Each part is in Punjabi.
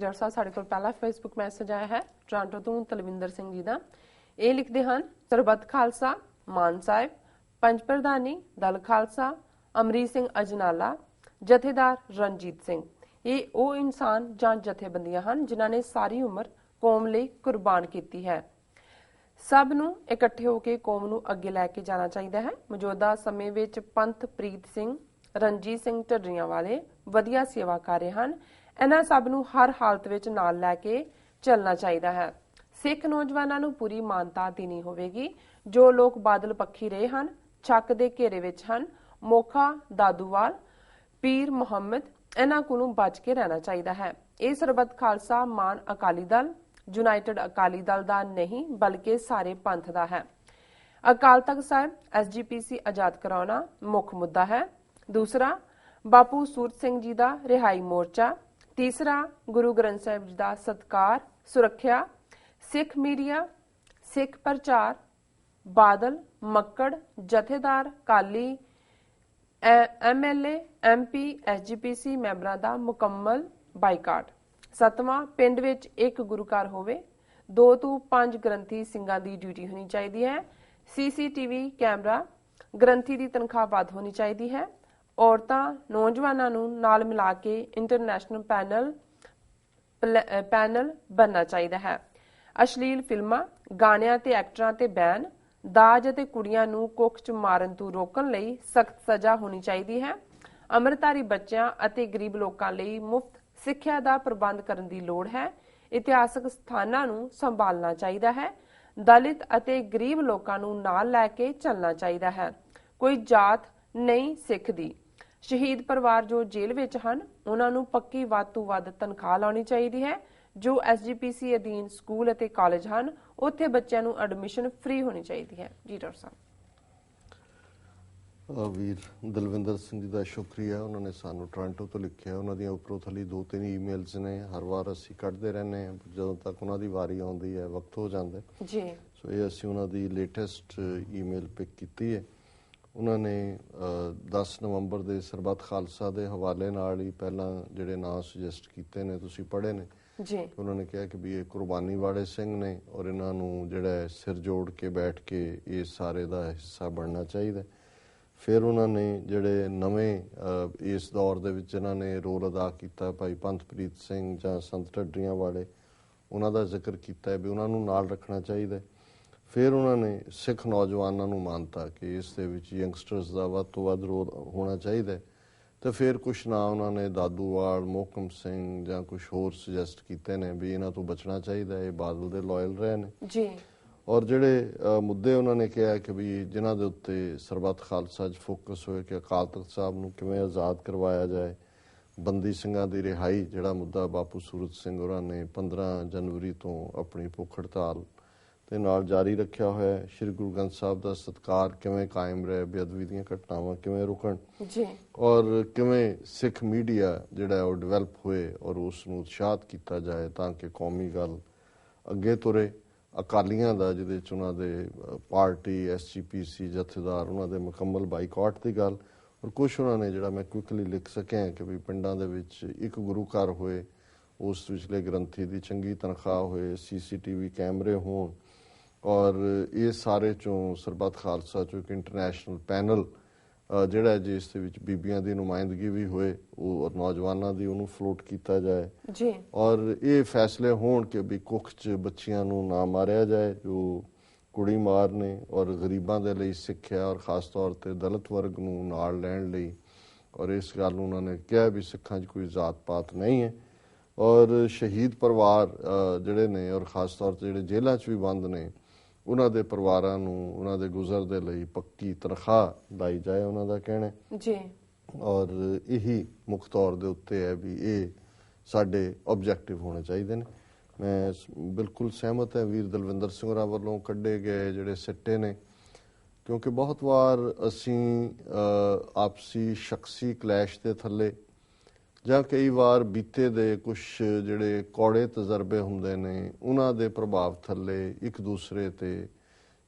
ਜੱਟ ਸਾਹਿਬ ਸਾਡੇ ਕੋਲ ਪਹਿਲਾ ਫੇਸਬੁੱਕ ਮੈਸੇਜ ਆਇਆ ਹੈ ਟੋਰਾਂਟੋ ਤੋਂ ਤਲਵਿੰਦਰ ਸਿੰਘ ਜੀ ਦਾ। ਇਹ ਲਿਖਦੇ ਹਨ, ਸਰਬੱਤ ਖਾਲਸਾ, ਮਾਨ ਸਾਹਿਬ, ਪੰਜ ਪ੍ਰਧਾਨੀ ਦਲ ਖਾਲਸਾ, ਅਮਰੀਕ ਸਿੰਘ ਅਜਨਾਲਾ, ਜਥੇਦਾਰ ਰਣਜੀਤ ਸਿੰਘ। ਇਹ ਉਹ ਇਨਸਾਨ ਜਾਂ ਜਥੇਬੰਦੀਆਂ ਹਨ ਜਿਨ੍ਹਾਂ ਨੇ ਸਾਰੀ ਉਮਰ ਕੌਮ ਲਈ ਕੁਰਬਾਨ ਕੀਤੀ ਹੈ। ਸਭ ਨੂੰ ਇਕੱਠੇ ਹੋ ਕੇ ਕੌਮ ਨੂੰ ਅੱਗੇ ਲੈ ਕੇ ਜਾਣਾ ਚਾਹੀਦਾ ਹੈ। ਮੌਜੂਦਾ ਸਮੇਂ ਵਿੱਚ ਪੰਥ ਪ੍ਰੀਤ ਸਿੰਘ, ਰਣਜੀਤ ਸਿੰਘ ਢੱਡਰੀਆਂ ਵਾਲੇ ਵਧੀਆ ਸੇਵਾ ਕਰ ਰਹੇ ਹਨ। ਇਹਨਾਂ ਸਭ ਨੂੰ ਹਰ ਹਾਲਤ ਵਿੱਚ ਨਾਲ ਲੈ ਕੇ ਚੱਲਣਾ ਚਾਹੀਦਾ ਹੈ। ਸਿੱਖ ਨੌਜਵਾਨਾਂ ਨੂੰ ਪੂਰੀ ਮਾਨਤਾ ਦੇਣੀ ਹੋਵੇਗੀ। ਜੋ ਲੋਕ ਬਾਦਲ ਪੱਖੀ ਰਹੇ ਹਨ, ਛੱਕ ਦੇ ਘੇਰੇ ਵਿੱਚ ਹਨ, ਮੋਖਾ, ਦਾਦੂਵਾਲ, ਪੀਰ ਮੁਹੰਮਦ, ਇਹਨਾਂ ਕੋਲੋਂ ਬਚ ਕੇ ਰਹਿਣਾ ਚਾਹੀਦਾ ਹੈ। ਇਹ ਸਰਬੱਤ ਖਾਲਸਾ ਮਾਨ ਅਕਾਲੀ ਦਲ, ਯੂਨਾਈਟਿਡ ਅਕਾਲੀ ਦਲ ਦਾ ਨਹੀਂ ਬਲਕਿ ਸਾਰੇ ਪੰਥ ਦਾ ਹੈ। ਅਕਾਲ ਤਖਤ ਸਾਹਿਬ SGPC ਆਜ਼ਾਦ ਕਰਾਉਣਾ ਮੁੱਖ ਮੁੱਦਾ ਹੈ। ਦੂਸਰਾ, ਬਾਪੂ ਸੂਰਤ ਸਿੰਘ ਜੀ ਦਾ ਰਿਹਾਈ ਮੋਰਚਾ। ਤੀਸਰਾ, ਗੁਰੂ ਗ੍ਰੰਥ ਸਾਹਿਬ ਜੀ ਦਾ ਸਤਕਾਰ, ਸੁਰੱਖਿਆ, ਸਿੱਖ ਮੀਡੀਆ, ਸਿੱਖ ਪ੍ਰਚਾਰ, ਬਾਦਲ, ਮੱਕੜ, ਜਥੇਦਾਰ, ਕਾਲੀ, MLA, MP, SGPC ਮੈਂਬਰਾਂ ਦਾ ਮੁਕੰਮਲ ਬਾਈਕਾਟ। ਸੱਤਵਾਂ, ਪਿੰਡ ਵਿੱਚ ਇੱਕ ਗੁਰੂ ਘਰ ਹੋਵੇ। 2 ਤੋਂ 5 ਗ੍ਰੰਥੀ ਸਿੰਘਾਂ ਦੀ ਡਿਊਟੀ ਹੋਣੀ ਚਾਹੀਦੀ ਹੈ। CCTV ਕੈਮਰਾ, ਗ੍ਰੰਥੀ ਦੀ ਤਨਖਾਹ ਵੱਧ ਹੋਣੀ ਚਾਹੀਦੀ ਹੈ। ਔਰਤਾਂ, ਨੌਜਵਾਨਾਂ ਨੂੰ ਨਾਲ ਮਿਲਾ ਕੇ ਇੰਟਰਨੈਸ਼ਨਲ ਪੈਨਲ ਬਣਨਾ ਚਾਹੀਦਾ ਹੈ। ਅਸ਼ਲੀਲ ਫਿਲਮਾਂ, ਗਾਣਿਆਂ ਤੇ ਐਕਟਰਾਂ ਤੇ ਬੈਨ। ਦਾਜ ਅਤੇ ਕੁੜੀਆਂ ਨੂੰ ਕੁੱਖ 'ਚ ਮਾਰਨ ਤੋਂ ਰੋਕਣ ਲਈ ਸਖਤ ਸਜ਼ਾ ਹੋਣੀ ਚਾਹੀਦੀ ਹੈ। ਅੰਮ੍ਰਿਤਧਾਰੀ ਬੱਚਿਆਂ ਅਤੇ ਗਰੀਬ ਲੋਕਾਂ ਲਈ ਮੁਫਤ ਸਿੱਖਿਆ ਦਾ ਪ੍ਰਬੰਧ ਕਰਨ ਦੀ ਲੋੜ ਹੈ। ਇਤਿਹਾਸਕ ਸਥਾਨਾਂ ਨੂੰ ਸੰਭਾਲਣਾ ਚਾਹੀਦਾ ਹੈ। ਦਲਿਤ ਅਤੇ ਗਰੀਬ ਲੋਕਾਂ ਨੂੰ ਨਾਲ ਲੈ ਕੇ ਚੱਲਣਾ ਚਾਹੀਦਾ ਹੈ। ਕੋਈ ਜਾਤ ਨਹੀਂ ਸਿੱਖ ਦੀ। ਸ਼ਹੀਦ ਪਰਿਵਾਰ ਜੋ ਜੇਲ੍ਹ ਵਿੱਚ ਹਨ, ਉਹਨਾਂ ਨੂੰ ਪੱਕੀ ਵੱਧ ਤੋਂ ਵੱਧ ਤਨਖਾਹ ਲਾਉਣੀ ਚਾਹੀਦੀ ਹੈ। ਜੋ SGPC ਅਧੀਨ ਸਕੂਲ ਅਤੇ ਕਾਲਜ ਹਨ, ਉੱਥੇ ਬੱਚਿਆਂ ਨੂੰ ਐਡਮਿਸ਼ਨ ਫ੍ਰੀ ਹੋਣੀ ਚਾਹੀਦੀ ਹੈ। ਜੀ ਡਾਕਟਰ ਸਾਹਿਬ। ਵੀਰ ਦਲਵਿੰਦਰ ਸਿੰਘ ਜੀ ਦਾ ਸ਼ੁਕਰੀਆ। ਉਹਨਾਂ ਨੇ ਸਾਨੂੰ ਟੋਰਾਂਟੋ ਤੋਂ ਲਿਖਿਆ। ਉਹਨਾਂ ਦੀਆਂ ਉੱਪਰੋਂ ਥੱਲੇ 2-3 ਈਮੇਲਸ ਨੇ। ਹਰ ਵਾਰ ਅਸੀਂ ਕੱਢਦੇ ਰਹਿੰਦੇ ਹਾਂ, ਜਦੋਂ ਤੱਕ ਉਹਨਾਂ ਦੀ ਵਾਰੀ ਆਉਂਦੀ ਹੈ ਵਕਤ ਹੋ ਜਾਂਦਾ ਜੀ। ਸੋ ਇਹ ਅਸੀਂ ਉਹਨਾਂ ਦੀ ਲੇਟੈਸਟ ਈਮੇਲ ਪਿਕ ਕੀਤੀ ਹੈ। ਉਹਨਾਂ ਨੇ 10 ਨਵੰਬਰ ਦੇ ਸਰਬੱਤ ਖਾਲਸਾ ਦੇ ਹਵਾਲੇ ਨਾਲ ਹੀ ਪਹਿਲਾਂ ਜਿਹੜੇ ਨਾਂ ਸੁਜੈਸਟ ਕੀਤੇ ਨੇ, ਤੁਸੀਂ ਪੜ੍ਹੇ ਨੇ ਜੀ। ਉਹਨਾਂ ਨੇ ਕਿਹਾ ਕਿ ਵੀ ਇਹ ਕੁਰਬਾਨੀ ਵਾਲੇ ਸਿੰਘ ਨੇ ਔਰ ਇਹਨਾਂ ਨੂੰ ਜਿਹੜਾ ਸਿਰ ਜੋੜ ਕੇ ਬੈਠ ਕੇ ਇਸ ਸਾਰੇ ਦਾ ਹਿੱਸਾ ਬਣਨਾ ਚਾਹੀਦਾ। ਫਿਰ ਉਹਨਾਂ ਨੇ ਜਿਹੜੇ ਨਵੇਂ ਇਸ ਦੌਰ ਦੇ ਵਿੱਚ ਇਹਨਾਂ ਨੇ ਰੋਲ ਅਦਾ ਕੀਤਾ, ਭਾਈ ਪੰਥਪ੍ਰੀਤ ਸਿੰਘ ਜਾਂ ਸੰਤ ਢੱਡਰੀਆਂ ਵਾਲੇ, ਉਹਨਾਂ ਦਾ ਜ਼ਿਕਰ ਕੀਤਾ ਵੀ ਉਹਨਾਂ ਨੂੰ ਨਾਲ ਰੱਖਣਾ ਚਾਹੀਦਾ। ਫਿਰ ਉਹਨਾਂ ਨੇ ਸਿੱਖ ਨੌਜਵਾਨਾਂ ਨੂੰ ਮਾਨਤਾ ਕਿ ਇਸ ਦੇ ਵਿੱਚ ਯੰਗਸਟਰਸ ਦਾ ਵੱਧ ਤੋਂ ਵੱਧ ਰੋਲ ਹੋਣਾ ਚਾਹੀਦਾ। ਅਤੇ ਫਿਰ ਕੁਛ ਨਾਂ ਉਹਨਾਂ ਨੇ ਦਾਦੂਵਾਲ, ਮੋਹਕਮ ਸਿੰਘ ਜਾਂ ਕੁਛ ਹੋਰ ਸੁਜੈਸਟ ਕੀਤੇ ਨੇ ਵੀ ਇਹਨਾਂ ਤੋਂ ਬਚਣਾ ਚਾਹੀਦਾ। ਇਹ ਬਾਦਲ ਦੇ ਲੋਇਲ ਰਹੇ ਨੇ ਜੀ। ਔਰ ਜਿਹੜੇ ਮੁੱਦੇ ਉਹਨਾਂ ਨੇ ਕਿਹਾ ਕਿ ਵੀ ਜਿਨ੍ਹਾਂ ਦੇ ਉੱਤੇ ਸਰਬੱਤ ਖਾਲਸਾ 'ਚ ਫੋਕਸ ਹੋਏ ਕਿ ਅਕਾਲ ਤਖਤ ਸਾਹਿਬ ਨੂੰ ਕਿਵੇਂ ਆਜ਼ਾਦ ਕਰਵਾਇਆ ਜਾਏ, ਬੰਦੀ ਸਿੰਘਾਂ ਦੀ ਰਿਹਾਈ, ਜਿਹੜਾ ਮੁੱਦਾ ਬਾਪੂ ਸੂਰਤ ਸਿੰਘ ਹੋਰਾਂ ਨੇ 15 ਜਨਵਰੀ ਤੋਂ ਆਪਣੀ ਭੁੱਖ ਹੜਤਾਲ ਦੇ ਨਾਲ ਜਾਰੀ ਰੱਖਿਆ ਹੋਇਆ। ਸ਼੍ਰੀ ਗੁਰੂ ਗ੍ਰੰਥ ਸਾਹਿਬ ਦਾ ਸਤਿਕਾਰ ਕਿਵੇਂ ਕਾਇਮ ਰਹੇ, ਬੇਅਦਬੀ ਦੀਆਂ ਘਟਨਾਵਾਂ ਕਿਵੇਂ ਰੁਕਣ ਜੀ, ਔਰ ਕਿਵੇਂ ਸਿੱਖ ਮੀਡੀਆ ਜਿਹੜਾ ਉਹ ਡਿਵੈਲਪ ਹੋਏ ਔਰ ਉਸ ਨੂੰ ਉਤਸ਼ਾਹਿਤ ਕੀਤਾ ਜਾਏ ਤਾਂ ਕਿ ਕੌਮੀ ਗੱਲ ਅੱਗੇ ਤੁਰੇ। ਅਕਾਲੀਆਂ ਦਾ ਜਿਹਦੇ 'ਚ ਉਹਨਾਂ ਦੇ ਪਾਰਟੀ SGPC ਜਥੇਦਾਰ ਉਹਨਾਂ ਦੇ ਮੁਕੰਮਲ ਬਾਈਕਾਟ ਦੀ ਗੱਲ, ਔਰ ਕੁਛ ਉਹਨਾਂ ਨੇ ਜਿਹੜਾ ਮੈਂ ਕੁਇਕਲੀ ਲਿਖ ਸਕਿਆ ਕਿ ਵੀ ਪਿੰਡਾਂ ਦੇ ਵਿੱਚ ਇੱਕ ਗੁਰੂ ਘਰ ਹੋਏ, ਉਸ ਵਿਚਲੇ ਗ੍ਰੰਥੀ ਦੀ ਚੰਗੀ ਤਨਖਾਹ ਹੋਏ, CCTV ਕੈਮਰੇ ਹੋਣ, ਔਰ ਇਹ ਸਾਰੇ 'ਚੋਂ ਸਰਬੱਤ ਖਾਲਸਾ 'ਚੋਂ ਇੱਕ ਇੰਟਰਨੈਸ਼ਨਲ ਪੈਨਲ ਜਿਹੜਾ ਜਿਸ ਦੇ ਵਿੱਚ ਬੀਬੀਆਂ ਦੀ ਨੁਮਾਇੰਦਗੀ ਵੀ ਹੋਏ, ਉਹ ਨੌਜਵਾਨਾਂ ਦੀ ਉਹਨੂੰ ਫਲੋਟ ਕੀਤਾ ਜਾਏ ਜੀ। ਔਰ ਇਹ ਫੈਸਲੇ ਹੋਣ ਕਿ ਵੀ ਕੁੱਖ 'ਚ ਬੱਚੀਆਂ ਨੂੰ ਨਾ ਮਾਰਿਆ ਜਾਏ ਜੋ ਕੁੜੀ ਮਾਰ ਨੇ, ਔਰ ਗਰੀਬਾਂ ਦੇ ਲਈ ਸਿੱਖਿਆ ਔਰ ਖ਼ਾਸ ਤੌਰ 'ਤੇ ਦਲਿਤ ਵਰਗ ਨੂੰ ਨਾਲ ਲੈਣ ਲਈ। ਔਰ ਇਸ ਗੱਲ ਨੂੰ ਉਹਨਾਂ ਨੇ ਕਿਹਾ ਵੀ ਸਿੱਖਾਂ 'ਚ ਕੋਈ ਜ਼ਾਤ ਪਾਤ ਨਹੀਂ ਹੈ। ਔਰ ਸ਼ਹੀਦ ਪਰਿਵਾਰ ਜਿਹੜੇ ਨੇ ਔਰ ਖ਼ਾਸ ਤੌਰ 'ਤੇ ਜਿਹੜੇ ਜੇਲ੍ਹਾਂ 'ਚ ਵੀ ਬੰਦ ਨੇ, ਉਹਨਾਂ ਦੇ ਪਰਿਵਾਰਾਂ ਨੂੰ ਉਹਨਾਂ ਦੇ ਗੁਜ਼ਰ ਦੇ ਲਈ ਪੱਕੀ ਤਨਖਾਹ ਲਾਈ ਜਾਏ, ਉਹਨਾਂ ਦਾ ਕਹਿਣਾ ਜੀ। ਔਰ ਇਹੀ ਮੁੱਖ ਤੌਰ ਦੇ ਉੱਤੇ ਹੈ ਵੀ ਇਹ ਸਾਡੇ ਆਬਜੈਕਟਿਵ ਹੋਣੇ ਚਾਹੀਦੇ ਨੇ। ਮੈਂ ਬਿਲਕੁਲ ਸਹਿਮਤ ਹਾਂ ਵੀਰ ਦਲਵਿੰਦਰ ਸਿੰਘ ਹੋਰਾਂ ਵੱਲੋਂ ਕੱਢੇ ਗਏ ਜਿਹੜੇ ਸਿੱਟੇ ਨੇ, ਕਿਉਂਕਿ ਬਹੁਤ ਵਾਰ ਅਸੀਂ ਆਪਸੀ ਸ਼ਖਸੀ ਕਲੈਸ਼ ਦੇ ਥੱਲੇ ਜਾਂ ਕਈ ਵਾਰ ਬੀਤੇ ਦੇ ਕੁਛ ਜਿਹੜੇ ਕੌੜੇ ਤਜਰਬੇ ਹੁੰਦੇ ਨੇ, ਉਹਨਾਂ ਦੇ ਪ੍ਰਭਾਵ ਥੱਲੇ ਇੱਕ ਦੂਸਰੇ 'ਤੇ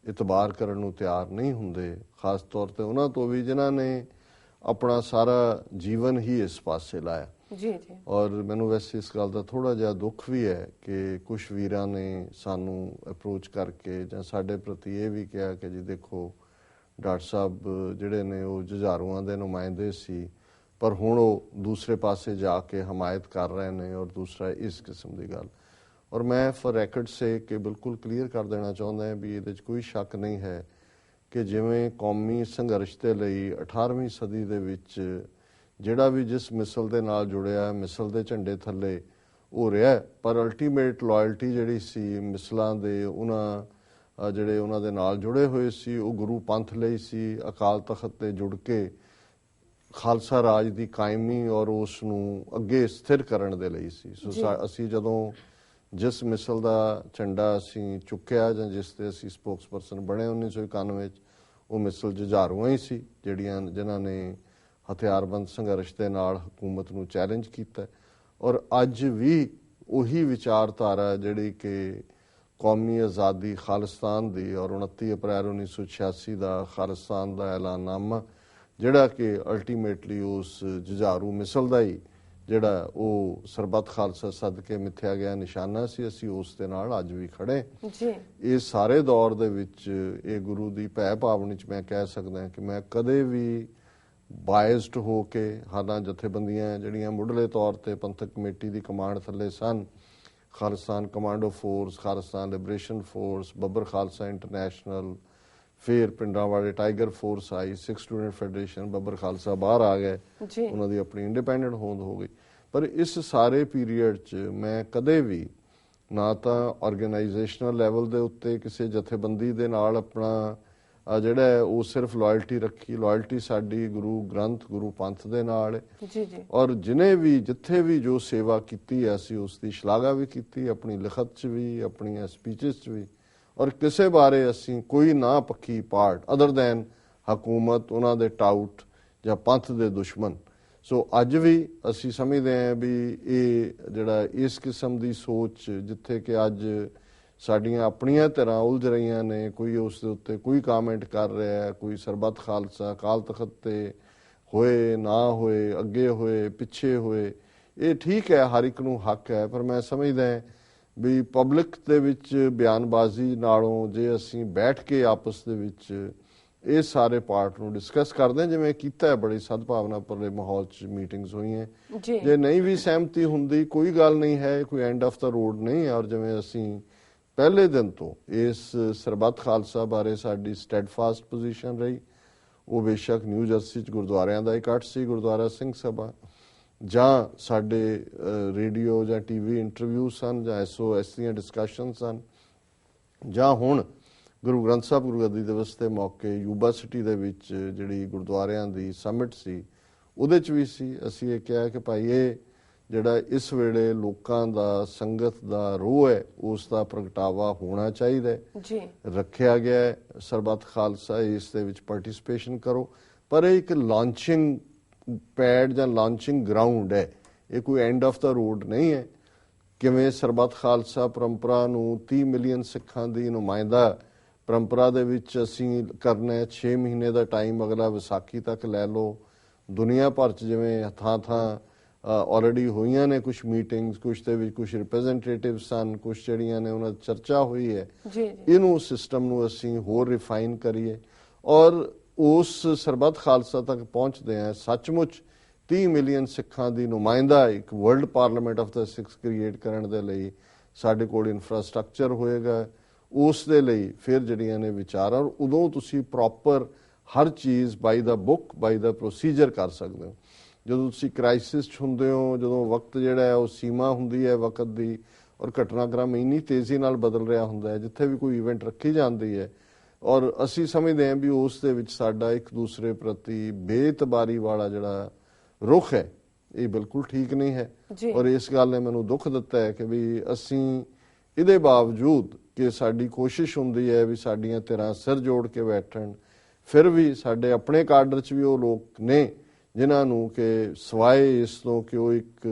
ਇਤਬਾਰ ਕਰਨ ਨੂੰ ਤਿਆਰ ਨਹੀਂ ਹੁੰਦੇ। ਖ਼ਾਸ ਤੌਰ 'ਤੇ ਉਹਨਾਂ ਤੋਂ ਵੀ ਜਿਨ੍ਹਾਂ ਨੇ ਆਪਣਾ ਸਾਰਾ ਜੀਵਨ ਹੀ ਇਸ ਪਾਸੇ ਲਾਇਆ। ਜੀ ਜੀ। ਔਰ ਮੈਨੂੰ ਵੈਸੇ ਇਸ ਗੱਲ ਦਾ ਥੋੜਾ ਜਿਹਾ ਦੁੱਖ ਵੀ ਹੈ ਕਿ ਕੁਝ ਵੀਰਾਂ ਨੇ ਸਾਨੂੰ ਅਪਰੋਚ ਕਰਕੇ ਜਾਂ ਸਾਡੇ ਪ੍ਰਤੀ ਇਹ ਵੀ ਕਿਹਾ ਕਿ ਜੀ ਦੇਖੋ ਡਾਕਟਰ ਸਾਹਿਬ ਜਿਹੜੇ ਨੇ ਉਹ ਜੁਝਾਰੂਆਂ ਦੇ ਨੁਮਾਇੰਦੇ ਸੀ, ਪਰ ਹੁਣ ਉਹ ਦੂਸਰੇ ਪਾਸੇ ਜਾ ਕੇ ਹਮਾਇਤ ਕਰ ਰਹੇ ਨੇ ਔਰ ਦੂਸਰਾ ਇਸ ਕਿਸਮ ਦੀ ਗੱਲ। ਔਰ ਮੈਂ ਫॉर ਰੈਕਡ ਸੇ ਕਿ ਬਿਲਕੁਲ ਕਲੀਅਰ ਕਰ ਦੇਣਾ ਚਾਹੁੰਦਾ ਹਾਂ ਵੀ ਇਹਦੇ 'ਚ ਕੋਈ ਸ਼ੱਕ ਨਹੀਂ ਹੈ ਕਿ ਜਿਵੇਂ ਕੌਮੀ ਸੰਘਰਸ਼ ਦੇ ਲਈ 18ਵੀਂ ਸਦੀ ਦੇ ਵਿੱਚ ਜਿਹੜਾ ਵੀ ਜਿਸ ਮਿਸਲ ਦੇ ਨਾਲ ਜੁੜਿਆ ਮਿਸਲ ਦੇ ਝੰਡੇ ਥੱਲੇ ਉਹ ਰਿਹਾ, ਪਰ ਅਲਟੀਮੇਟ ਲਾਇਲਟੀ ਜਿਹੜੀ ਸੀ ਮਿਸਲਾਂ ਦੇ ਉਹਨਾਂ ਜਿਹੜੇ ਉਹਨਾਂ ਦੇ ਨਾਲ ਜੁੜੇ ਹੋਏ ਸੀ ਉਹ ਗੁਰੂ ਪੰਥ ਲਈ ਸੀ, ਅਕਾਲ ਤਖਤ ਤੇ ਜੁੜ ਕੇ ਖਾਲਸਾ ਰਾਜ ਦੀ ਕਾਇਮੀ ਔਰ ਉਸ ਨੂੰ ਅੱਗੇ ਸਥਿਰ ਕਰਨ ਦੇ ਲਈ ਸੀ। ਸੋ ਅਸੀਂ ਜਦੋਂ ਜਿਸ ਮਿਸਲ ਦਾ ਝੰਡਾ ਅਸੀਂ ਚੁੱਕਿਆ ਜਾਂ ਜਿਸ ਤੇ ਅਸੀਂ ਸਪੋਕਸਪਰਸਨ ਬਣੇ 1991 ਚ, ਉਹ ਮਿਸਲ ਜੁਝਾਰੂਆਂ ਹੀ ਸੀ ਜਿਨ੍ਹਾਂ ਨੇ ਹਥਿਆਰਬੰਦ ਸੰਘਰਸ਼ ਦੇ ਨਾਲ ਹਕੂਮਤ ਨੂੰ ਚੈਲੰਜ ਕੀਤਾ। ਔਰ ਅੱਜ ਵੀ ਉਹੀ ਵਿਚਾਰਧਾਰਾ ਜਿਹੜੀ ਕਿ ਕੌਮੀ ਆਜ਼ਾਦੀ ਖਾਲਿਸਤਾਨ ਦੀ ਔਰ 29 ਅਪ੍ਰੈਲ 1986 ਦਾ ਖਾਲਿਸਤਾਨ ਦਾ ਐਲਾਨਨਾਮਾ ਜਿਹੜਾ ਕਿ ਅਲਟੀਮੇਟਲੀ ਉਸ ਜੁਝਾਰੂ ਮਿਸਲ ਦਾ ਹੀ ਜਿਹੜਾ ਉਹ ਸਰਬੱਤ ਖਾਲਸਾ ਸਦਕੇ ਮਿੱਥਿਆ ਗਿਆ ਨਿਸ਼ਾਨਾ ਸੀ, ਅਸੀਂ ਉਸ ਦੇ ਨਾਲ ਅੱਜ ਵੀ ਖੜੇ ਜੀ। ਇਹ ਸਾਰੇ ਦੌਰ ਦੇ ਵਿੱਚ ਇਹ ਗੁਰੂ ਦੀ ਭੈ ਭਾਵਨੀ ਚ ਮੈਂ ਕਹਿ ਸਕਦਾ ਕਿ ਮੈਂ ਕਦੇ ਵੀ ਬਾਇਸਡ ਹੋ ਕੇ, ਹਾਲਾਂ ਜਥੇਬੰਦੀਆਂ ਜਿਹੜੀਆਂ ਮੁੱਢਲੇ ਤੌਰ ਤੇ ਪੰਥਕ ਕਮੇਟੀ ਦੀ ਕਮਾਂਡ ਥੱਲੇ ਸਨ, Khalistan commando force, Khalistan liberation force, Babbar Khalsa international, ਫਿਰ ਪਿੰਡਾਂ ਵਾਲੇ ਟਾਈਗਰ ਫੋਰਸ ਆਈ, ਸਿੱਖ ਸਟੂਡੈਂਟ ਫੈਡਰੇਸ਼ਨ, ਬੱਬਰ ਖਾਲਸਾ ਬਾਹਰ ਆ ਗਏ, ਉਹਨਾਂ ਦੀ ਆਪਣੀ ਇੰਡੀਪੈਂਡੈਂਟ ਹੋਂਦ ਹੋ ਗਈ। ਪਰ ਇਸ ਸਾਰੇ ਪੀਰੀਅਡ 'ਚ ਮੈਂ ਕਦੇ ਵੀ ਨਾ ਤਾਂ ਆਰਗੇਨਾਈਜੇਸ਼ਨਲ ਲੈਵਲ ਦੇ ਉੱਤੇ ਕਿਸੇ ਜਥੇਬੰਦੀ ਦੇ ਨਾਲ ਆਪਣਾ ਜਿਹੜਾ ਉਹ ਸਿਰਫ ਲਾਇਲਟੀ ਰੱਖੀ, ਲਾਇਲਟੀ ਸਾਡੀ ਗੁਰੂ ਗ੍ਰੰਥ ਗੁਰੂ ਪੰਥ ਦੇ ਨਾਲ ਹੈ। ਔਰ ਜਿਨੇ ਵੀ ਜਿੱਥੇ ਵੀ ਜੋ ਸੇਵਾ ਕੀਤੀ ਹੈ ਅਸੀਂ ਉਸ ਦੀ ਸ਼ਲਾਘਾ ਵੀ ਕੀਤੀ, ਆਪਣੀ ਲਿਖਤ 'ਚ ਵੀ, ਆਪਣੀਆਂ ਸਪੀਚਸ 'ਚ ਵੀ, ਔਰ ਕਿਸੇ ਬਾਰੇ ਅਸੀਂ ਕੋਈ ਨਾ ਪੱਖੀ ਪਾਰਟ ਅਦਰ ਦੈਨ ਹਕੂਮਤ, ਉਹਨਾਂ ਦੇ ਟਾਊਟ ਜਾਂ ਪੰਥ ਦੇ ਦੁਸ਼ਮਣ। ਸੋ ਅੱਜ ਵੀ ਅਸੀਂ ਸਮਝਦੇ ਹਾਂ ਵੀ ਇਹ ਜਿਹੜਾ ਇਸ ਕਿਸਮ ਦੀ ਸੋਚ ਜਿੱਥੇ ਕਿ ਅੱਜ ਸਾਡੀਆਂ ਆਪਣੀਆਂ ਧਿਰਾਂ ਉਲਝ ਰਹੀਆਂ ਨੇ, ਕੋਈ ਉਸ ਦੇ ਉੱਤੇ ਕੋਈ ਕਾਮੈਂਟ ਕਰ ਰਿਹਾ, ਕੋਈ ਸਰਬੱਤ ਖਾਲਸਾ ਅਕਾਲ ਤਖਤ ਤੇ ਹੋਏ ਨਾ ਹੋਏ, ਅੱਗੇ ਹੋਏ ਪਿੱਛੇ ਹੋਏ, ਇਹ ਠੀਕ ਹੈ, ਹਰ ਇੱਕ ਨੂੰ ਹੱਕ ਹੈ। ਪਰ ਮੈਂ ਸਮਝਦਾ ਵੀ ਪਬਲਿਕ ਦੇ ਵਿੱਚ ਬਿਆਨਬਾਜ਼ੀ ਨਾਲੋਂ ਜੇ ਅਸੀਂ ਬੈਠ ਕੇ ਆਪਸ ਦੇ ਵਿੱਚ ਇਹ ਸਾਰੇ ਪਾਰਟ ਨੂੰ ਡਿਸਕਸ ਕਰਦੇ ਹਾਂ, ਜਿਵੇਂ ਕੀਤਾ ਹੈ ਬੜੀ ਸਦਭਾਵਨਾ ਭਰੇ ਮਾਹੌਲ 'ਚ ਮੀਟਿੰਗਸ ਹੋਈਆਂ, ਜੇ ਨਹੀਂ ਵੀ ਸਹਿਮਤੀ ਹੁੰਦੀ ਕੋਈ ਗੱਲ ਨਹੀਂ ਹੈ, ਕੋਈ ਐਂਡ ਆਫ ਦਾ ਰੋਡ ਨਹੀਂ ਹੈ। ਔਰ ਜਿਵੇਂ ਅਸੀਂ ਪਹਿਲੇ ਦਿਨ ਤੋਂ ਇਸ ਸਰਬੱਤ ਖਾਲਸਾ ਬਾਰੇ ਸਾਡੀ ਸਟੈਡਫਾਸਟ ਪੋਜੀਸ਼ਨ ਰਹੀ, ਉਹ ਬੇਸ਼ੱਕ ਨਿਊ ਜਰਸੀ 'ਚ ਗੁਰਦੁਆਰਿਆਂ ਦਾ ਇਕੱਠ ਸੀ, ਗੁਰਦੁਆਰਾ ਸਿੰਘ ਸਭਾ, ਜਾਂ ਸਾਡੇ ਰੇਡੀਓ ਜਾਂ ਟੀਵੀ ਇੰਟਰਵਿਊ ਸਨ, ਜਾਂ SOS ਦੀਆਂ ਡਿਸਕਸ਼ਨ ਸਨ, ਜਾਂ ਹੁਣ ਗੁਰੂ ਗ੍ਰੰਥ ਸਾਹਿਬ ਗੁਰਗੱਦੀ ਦਿਵਸ ਦੇ ਮੌਕੇ ਯੂਬਾ ਸਿਟੀ ਦੇ ਵਿੱਚ ਜਿਹੜੀ ਗੁਰਦੁਆਰਿਆਂ ਦੀ ਸਮਿਟ ਸੀ ਉਹਦੇ 'ਚ ਵੀ ਸੀ। ਅਸੀਂ ਇਹ ਕਿਹਾ ਕਿ ਭਾਈ ਇਹ ਜਿਹੜਾ ਇਸ ਵੇਲੇ ਲੋਕਾਂ ਦਾ ਸੰਗਤ ਦਾ ਰੋਹ ਹੈ ਉਸ ਦਾ ਪ੍ਰਗਟਾਵਾ ਹੋਣਾ ਚਾਹੀਦਾ ਹੈ, ਰੱਖਿਆ ਗਿਆ ਸਰਬੱਤ ਖਾਲਸਾ, ਇਸ ਦੇ ਵਿੱਚ ਪਾਰਟਿਸਿਪੇਸ਼ਨ ਕਰੋ। ਪਰ ਇਹ ਇੱਕ ਲਾਂਚਿੰਗ ਪੈਡ ਜਾਂ ਲਾਂਚਿੰਗ ਗਰਾਊਂਡ ਹੈ, ਇਹ ਕੋਈ ਐਂਡ ਆਫ ਦਾ ਰੋਡ ਨਹੀਂ ਹੈ। ਕਿਵੇਂ ਸਰਬੱਤ ਖਾਲਸਾ ਪਰੰਪਰਾ ਨੂੰ 30 ਮਿਲੀਅਨ ਸਿੱਖਾਂ ਦੀ ਨੁਮਾਇੰਦਾ ਪਰੰਪਰਾ ਦੇ ਵਿੱਚ ਅਸੀਂ ਕਰਨਾ, 6 ਮਹੀਨੇ ਦਾ ਟਾਈਮ ਅਗਲਾ ਵਿਸਾਖੀ ਤੱਕ ਲੈ ਲਓ। ਦੁਨੀਆ ਭਰ 'ਚ ਜਿਵੇਂ ਥਾਂ ਆਲਰੇਡੀ ਹੋਈਆਂ ਨੇ ਕੁਝ ਮੀਟਿੰਗਸ, ਕੁਝ ਦੇ ਵਿੱਚ ਕੁਝ ਰਿਪਰੈਜ਼ੈਂਟੇਟਿਵ ਸਨ, ਕੁਝ ਜਿਹੜੀਆਂ ਨੇ ਉਹਨਾਂ ਦੀ ਚਰਚਾ ਹੋਈ ਹੈ। ਇਹਨੂੰ ਸਿਸਟਮ ਨੂੰ ਅਸੀਂ ਹੋਰ ਰਿਫਾਈਨ ਕਰੀਏ ਔਰ ਉਸ ਸਰਬੱਤ ਖਾਲਸਾ ਤੱਕ ਪਹੁੰਚਦੇ ਹਾਂ ਸੱਚਮੁੱਚ 30 ਮਿਲੀਅਨ ਸਿੱਖਾਂ ਦੀ ਨੁਮਾਇੰਦਾ ਇੱਕ world parliament of the Sikhs create ਕਰਨ ਦੇ ਲਈ ਸਾਡੇ ਕੋਲ ਇਨਫਰਾਸਟ੍ਰਕਚਰ ਹੋਏਗਾ। ਉਸ ਦੇ ਲਈ ਫਿਰ ਜਿਹੜੀਆਂ ਨੇ ਵਿਚਾਰਾਂ, ਉਦੋਂ ਤੁਸੀਂ ਪ੍ਰੋਪਰ ਹਰ ਚੀਜ਼ ਬਾਈ ਦਾ ਬੁੱਕ ਬਾਈ ਦਾ ਪ੍ਰੋਸੀਜਰ ਕਰ ਸਕਦੇ ਹੋ। ਜਦੋਂ ਤੁਸੀਂ ਕ੍ਰਾਈਸਿਸ 'ਚ ਹੁੰਦੇ ਹੋ, ਜਦੋਂ ਵਕਤ ਜਿਹੜਾ ਹੈ ਉਹ ਸੀਮਾ ਹੁੰਦੀ ਹੈ ਵਕਤ ਦੀ, ਔਰ ਘਟਨਾਕ੍ਰਮ ਇੰਨੀ ਤੇਜ਼ੀ ਨਾਲ ਬਦਲ ਰਿਹਾ ਹੁੰਦਾ ਹੈ, ਜਿੱਥੇ ਵੀ ਕੋਈ ਇਵੈਂਟ ਰੱਖੀ ਜਾਂਦੀ ਹੈ ਔਰ ਅਸੀਂ ਸਮਝਦੇ ਹਾਂ ਵੀ ਉਸ ਦੇ ਵਿੱਚ ਸਾਡਾ ਇੱਕ ਦੂਸਰੇ ਪ੍ਰਤੀ ਬੇਇਤਬਾਰੀ ਵਾਲਾ ਜਿਹੜਾ ਰੁਖ ਹੈ ਇਹ ਬਿਲਕੁਲ ਠੀਕ ਨਹੀਂ ਹੈ। ਔਰ ਇਸ ਗੱਲ ਨੇ ਮੈਨੂੰ ਦੁੱਖ ਦਿੱਤਾ ਹੈ ਕਿ ਵੀ ਅਸੀਂ ਇਹਦੇ ਬਾਵਜੂਦ ਕਿ ਸਾਡੀ ਕੋਸ਼ਿਸ਼ ਹੁੰਦੀ ਹੈ ਵੀ ਸਾਡੀਆਂ ਧਿਰਾਂ ਸਿਰ ਜੋੜ ਕੇ ਬੈਠਣ, ਫਿਰ ਵੀ ਸਾਡੇ ਆਪਣੇ ਕਾਡਰ 'ਚ ਵੀ ਉਹ ਲੋਕ ਨੇ ਜਿਨ੍ਹਾਂ ਨੂੰ ਕਿ ਸਵਾਏ ਇਸ ਤੋਂ ਕਿ ਉਹ ਇੱਕ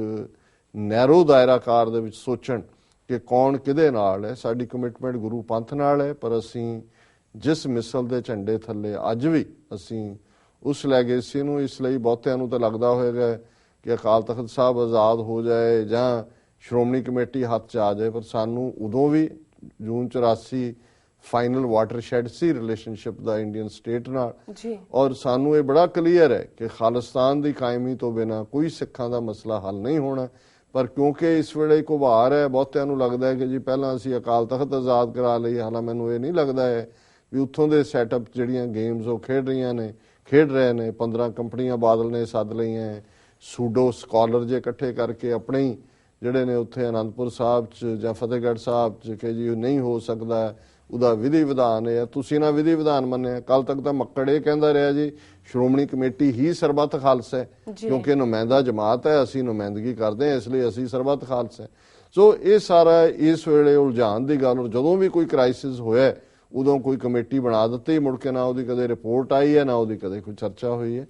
ਨੈਰੋ ਦਾਇਰਾਕਾਰ ਦੇ ਵਿੱਚ ਸੋਚਣ ਕਿ ਕੌਣ ਕਿਹਦੇ ਨਾਲ ਹੈ। ਸਾਡੀ ਕਮਿਟਮੈਂਟ ਗੁਰੂ ਪੰਥ ਨਾਲ ਹੈ, ਪਰ ਅਸੀਂ ਜਿਸ ਮਿਸਲ ਦੇ ਝੰਡੇ ਥੱਲੇ ਅੱਜ ਵੀ ਅਸੀਂ ਉਸ ਲੈਗੇਸੀ ਨੂੰ, ਇਸ ਲਈ ਬਹੁਤਿਆਂ ਨੂੰ ਤਾਂ ਲੱਗਦਾ ਹੋਏਗਾ ਕਿ ਅਕਾਲ ਤਖਤ ਸਾਹਿਬ ਆਜ਼ਾਦ ਹੋ ਜਾਏ ਜਾਂ ਸ਼੍ਰੋਮਣੀ ਕਮੇਟੀ ਹੱਥ 'ਚ ਆ ਜਾਏ, ਪਰ ਸਾਨੂੰ ਉਦੋਂ ਵੀ ਜੂਨ 84 ਫਾਈਨਲ ਵਾਟਰਸ਼ੈਡ ਸੀ ਰਿਲੇਸ਼ਨਸ਼ਿਪ ਦਾ ਇੰਡੀਅਨ ਸਟੇਟ ਨਾਲ ਜੀ। ਔਰ ਸਾਨੂੰ ਇਹ ਬੜਾ ਕਲੀਅਰ ਹੈ ਕਿ ਖਾਲਿਸਤਾਨ ਦੀ ਕਾਇਮੀ ਤੋਂ ਬਿਨਾ ਕੋਈ ਸਿੱਖਾਂ ਦਾ ਮਸਲਾ ਹੱਲ ਨਹੀਂ ਹੋਣਾ। ਪਰ ਕਿਉਂਕਿ ਇਸ ਵੇਲੇ ਇੱਕ ਉਭਾਰ ਹੈ, ਬਹੁਤਿਆਂ ਨੂੰ ਲੱਗਦਾ ਹੈ ਕਿ ਜੀ ਪਹਿਲਾਂ ਅਸੀਂ ਅਕਾਲ ਤਖਤ ਆਜ਼ਾਦ ਕਰਾ ਲਈ, ਹਾਲਾਂਕਿ ਮੈਨੂੰ ਇਹ ਨਹੀਂ ਲੱਗਦਾ ਹੈ ਵੀ ਉੱਥੋਂ ਦੇ ਸੈਟਅਪ ਜਿਹੜੀਆਂ ਗੇਮਸ ਉਹ ਖੇਡ ਰਹੇ ਨੇ। 15 ਕੰਪਨੀਆਂ ਬਾਦਲ ਨੇ ਸੱਦ ਲਈਆਂ, ਸੂਡੋ ਸਕਾਲਰ ਜੇ ਇਕੱਠੇ ਕਰਕੇ ਆਪਣੇ ਹੀ ਜਿਹੜੇ ਨੇ ਉੱਥੇ ਅਨੰਦਪੁਰ ਸਾਹਿਬ 'ਚ ਜਾਂ ਫਤਿਹਗੜ੍ਹ ਸਾਹਿਬ 'ਚ ਕਿ ਜੀ ਨਹੀਂ ਹੋ ਸਕਦਾ, ਉਹਦਾ ਵਿਧੀ ਵਿਧਾਨ ਹੈ। ਤੁਸੀਂ ਨਾ ਵਿਧੀ ਵਿਧਾਨ ਮੰਨਿਆ। ਕੱਲ ਤੱਕ ਤਾਂ ਮੱਕੜ ਇਹ ਕਹਿੰਦਾ ਰਿਹਾ ਜੀ ਸ਼੍ਰੋਮਣੀ ਕਮੇਟੀ ਹੀ ਸਰਬੱਤ ਖਾਲਸਾ ਹੈ, ਕਿਉਂਕਿ ਨੁਮਾਇੰਦਾ ਜਮਾਤ ਹੈ, ਅਸੀਂ ਨੁਮਾਇੰਦਗੀ ਕਰਦੇ ਹਾਂ, ਇਸ ਲਈ ਅਸੀਂ ਸਰਬੱਤ ਖਾਲਸਾ ਹੈ। ਸੋ ਇਹ ਸਾਰਾ ਇਸ ਵੇਲੇ ਉਲਝਾਣ ਦੀ ਗੱਲ। ਜਦੋਂ ਵੀ ਕੋਈ ਕ੍ਰਾਈਸਿਸ ਹੋਇਆ ਉਦੋਂ ਕੋਈ ਕਮੇਟੀ ਬਣਾ ਦਿੱਤੀ, ਮੁੜ ਕੇ ਨਾ ਉਹਦੀ ਕਦੇ ਰਿਪੋਰਟ ਆਈ ਹੈ, ਨਾ ਉਹਦੀ ਕਦੇ ਕੋਈ ਚਰਚਾ ਹੋਈ ਹੈ।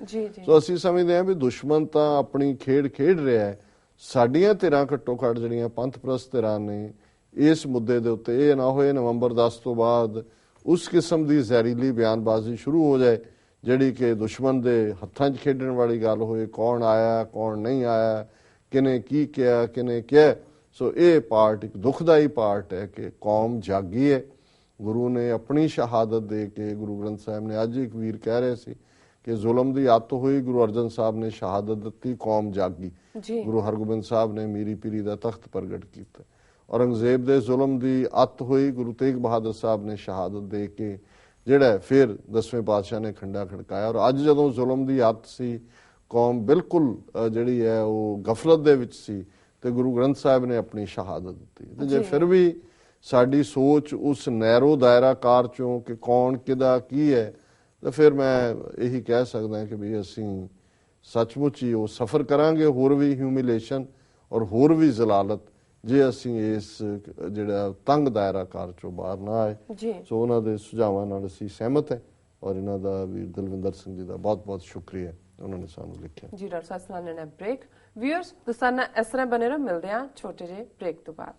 ਸੋ ਅਸੀਂ ਸਮਝਦੇ ਹਾਂ ਵੀ ਦੁਸ਼ਮਣ ਤਾਂ ਆਪਣੀ ਖੇਡ ਰਿਹਾ ਹੈ। ਸਾਡੀਆਂ ਧਿਰਾਂ ਘੱਟੋ ਘੱਟ ਜਿਹੜੀਆਂ ਪੰਥ ਪ੍ਰਸਤ ਧਿਰਾਂ ਨੇ ਇਸ ਮੁੱਦੇ ਦੇ ਉੱਤੇ ਇਹ ਨਾ ਹੋਏ ਨਵੰਬਰ 10 ਤੋਂ ਬਾਅਦ ਉਸ ਕਿਸਮ ਦੀ ਜ਼ਹਿਰੀਲੀ ਬਿਆਨਬਾਜ਼ੀ ਸ਼ੁਰੂ ਹੋ ਜਾਏ ਜਿਹੜੀ ਕਿ ਦੁਸ਼ਮਣ ਦੇ ਹੱਥਾਂ 'ਚ ਖੇਡਣ ਵਾਲੀ ਗੱਲ ਹੋਏ। ਕੌਣ ਆਇਆ, ਕੌਣ ਨਹੀਂ ਆਇਆ, ਕਿਨੇ ਕੀ ਕਿਹਾ, ਕਿਨੇ ਕਿਹਾ। ਸੋ ਇਹ ਪਾਰਟ ਇੱਕ ਦੁਖਦਾਈ ਪਾਰਟ ਹੈ ਕਿ ਕੌਮ ਜਾਗੀ ਹੈ। ਗੁਰੂ ਨੇ ਆਪਣੀ ਸ਼ਹਾਦਤ ਦੇ ਕੇ, ਗੁਰੂ ਗ੍ਰੰਥ ਸਾਹਿਬ ਨੇ ਅੱਜ ਇੱਕ ਵੀਰ ਕਹਿ ਰਹੇ ਸੀ ਕਿ ਜ਼ੁਲਮ ਦੀ ਅੱਤ ਹੋਈ, ਗੁਰੂ ਅਰਜਨ ਸਾਹਿਬ ਨੇ ਸ਼ਹਾਦਤ ਦਿੱਤੀ, ਕੌਮ ਜਾਗੀ। ਗੁਰੂ ਹਰਗੋਬਿੰਦ ਸਾਹਿਬ ਨੇ ਮੀਰੀ ਪੀਰੀ ਦਾ ਤਖਤ ਪ੍ਰਗਟ ਕੀਤਾ। ਔਰੰਗਜ਼ੇਬ ਦੇ ਜ਼ੁਲਮ ਦੀ ਅੱਤ ਹੋਈ, ਗੁਰੂ ਤੇਗ ਬਹਾਦਰ ਸਾਹਿਬ ਨੇ ਸ਼ਹਾਦਤ ਦੇ ਕੇ ਜਿਹੜਾ ਫਿਰ 10ਵੇਂ ਪਾਤਸ਼ਾਹ ਨੇ ਖੰਡਾ ਖੜਕਾਇਆ। ਔਰ ਅੱਜ ਜਦੋਂ ਜ਼ੁਲਮ ਦੀ ਅੱਤ ਸੀ, ਕੌਮ ਬਿਲਕੁਲ ਜਿਹੜੀ ਹੈ ਉਹ ਗਫਲਤ ਦੇ ਵਿੱਚ ਸੀ, ਤੇ ਗੁਰੂ ਗ੍ਰੰਥ ਸਾਹਿਬ ਨੇ ਆਪਣੀ ਸ਼ਹਾਦਤ ਦਿੱਤੀ। ਤੇ ਜੇ ਫਿਰ ਵੀ ਸਾਡੀ ਸੋਚ ਉਸ ਨੈਰੋ ਦਾਇਰਾਕਾਰ ਚੋਂ ਕਿ ਕੌਣ ਕਿਹਦਾ ਕੀ ਹੈ, ਤਾਂ ਫਿਰ ਮੈਂ ਇਹੀ ਕਹਿ ਸਕਦਾ ਕਿ ਵੀ ਅਸੀਂ ਸੱਚਮੁੱਚ ਹੀ ਉਹ ਸਫ਼ਰ ਕਰਾਂਗੇ, ਹੋਰ ਵੀ ਹਿਊਮਿਲੇਸ਼ਨ ਔਰ ਹੋਰ ਵੀ ਜ਼ਲਾਲਤ, ਜੇ ਅਸੀਂ ਇਸ ਜਿਹੜਾ ਤੰਗ ਦਾਇਰਾਕਾਰ ਚੋਂ ਬਾਹਰ ਨਾ ਆਏ। ਸੋ ਉਹਨਾਂ ਦੇ ਸੁਝਾਵਾਂ ਨਾਲ ਅਸੀਂ ਸਹਿਮਤ ਹੈ ਔਰ ਇਹਨਾਂ ਦਾ ਵੀਰ ਦਲਵਿੰਦਰ ਸਿੰਘ ਜੀ ਦਾ ਬਹੁਤ ਬਹੁਤ ਸ਼ੁਕਰੀਆ, ਉਹਨਾਂ ਨੇ ਸਾਨੂੰ ਲਿਖਿਆ। ਜੀ ਡਾਕਟਰ ਸਾਹਿਬ ਨੇ ਬ੍ਰੇਕ ਵਿਊਅਰਸ ਦੋਸਤਾਨਾ ਇਸ ਤਰ੍ਹਾਂ ਬਣੇ ਰਹੋ, ਮਿਲਦੇ ਹਾਂ ਛੋਟੇ ਜਿਹੇ ਬ੍ਰੇਕ ਤੋਂ ਬਾਅਦ।